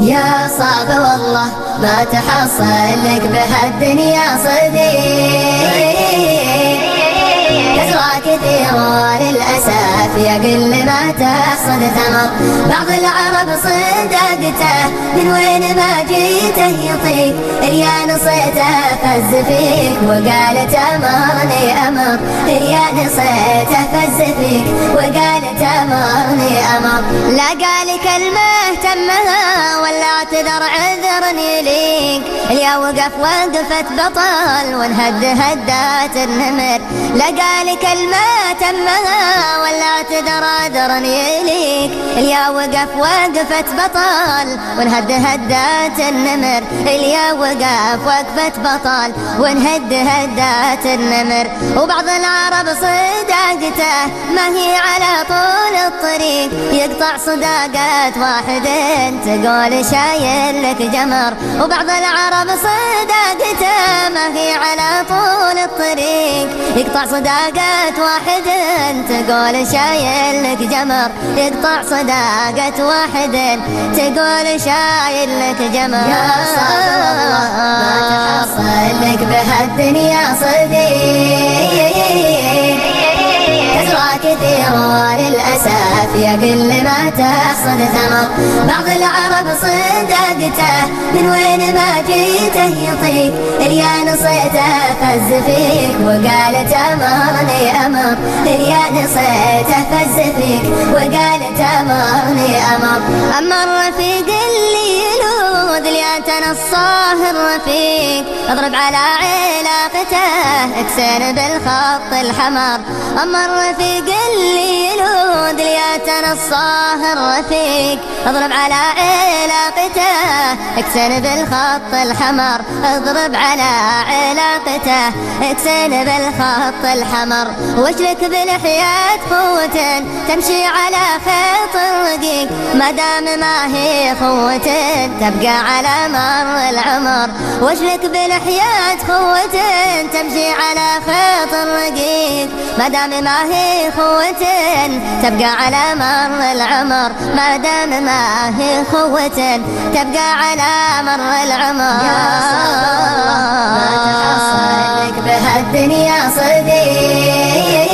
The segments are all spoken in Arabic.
يا صعب والله ما تحصل لك بهالدنيا صديق، كثرة كثير وللأسف يقل ما تحصد ثمر. بعض العرب صدقته من وين ما جيته يطيق، اليا نصيته فز فيك وقال تمرني أمر، اليا نصيته فز فيك وقال تمرني أمر. لا قال كلمة تمها ولا اعتذر عذرني ليك، اليا وقف وقفت بطل وانهد هدات النمر. لا قال كلمة تمها ولا اعتذر عذرني ليك، اليا وقف وقفت بطل وانهد هدات النمر. اليا وقف وقفت بطل وانهد هدات النمر. وبعض العرب صداقته ما هي على طول الطريق، يقطع صداقات واحد تقول شايل لك جمر. وبعض العرب صداقته ما هي على طول الطريق، يقطع صداقات واحد تقول شايل لك جمر، يقطع صداقة واحد تقول شايل لك جمر. يا صعب والله ما تحصل لك بهالدنيا صديق، كثرة كثير وللأسف يقل ما تحصد ثمر. بعض العرب صدقته من وين ما جيته يطيق، اليا نصيته فز فيك وقال تمرني أمر، اليا نصيته فز فيك وقال تمرني أمر. أما الرفيق اللي يلوذ لياتنا الصاهر الرفيق، اضرب على علاقته اكسر بالخط الحمر. أما الرفيق اللي يلوذ لياتنا الصاهر الرفيق، اضرب على علاقته اكسر بالخط الحمر، اضرب على علاقته اكسر بالخط الحمر. واشلك بالحياة قوة تمشي على خيط رقيق، ما دام ما هي قوة تبقى على مر العمر. واشلك بالحياة قوة تمشي على خيط رقيق، ما دام ما هي قوة تبقى على مر العمر، ما دام ما هي قوة تبقى على مر العمر. يا صعب ما تحصل لك بهالدنيا صديق،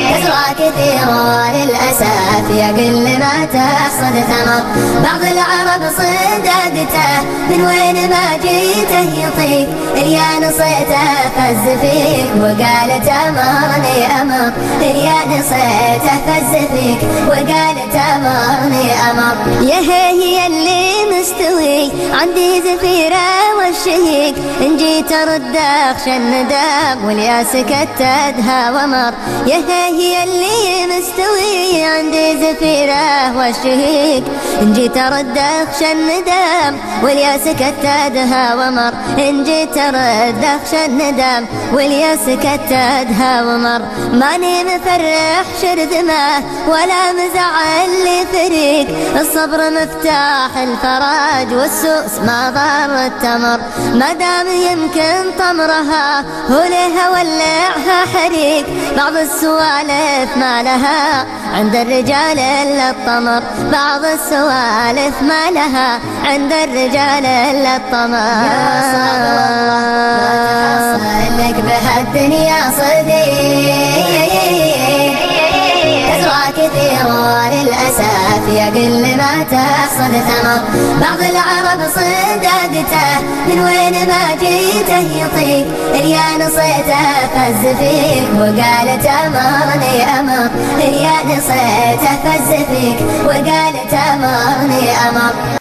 كثرة كثير وللأسف يقل ما تحصد ثمر. بعض العرب صدقته من وين ما جيته يطيق، اليا نصيته فز فيك وقال تمرني أمر، اليا نصيته فز فيك وقال تمرني أمر. يا اللي مستوي عندي زفيرة والشهيق، إن جيت أرد أخشى الندم واليا سكتتها ومر. يا اللي مستوي عندي زفيرة والشهيق، إن جيت أرد أخشى الندم واليا سكتتها ومر. إن جيت أرد أخشى الندم واليا سكتتها ومر. ماني مفرح شردمه ولا مزعل لي فريق، الصبر مفتاح الفرج والسوس ما ضر التمر. ما دام يمكن طمرها ولها ولعها حريق، بعض السوالف ما لها عند الرجال إلا الطمر، بعض السوالف ما لها عند الرجال إلا الطمر. يا صعب والله ما تحصل لك بهالدنيا صديق، كثرة كثير وللأسف يقل ما تحصد ثمر. بعض العرب صدقته من وين ما جيته يطيق، اليا نصيته فز فيك وقال تمرني أمر، اليا نصيته فز فيك وقال تمرني أمر.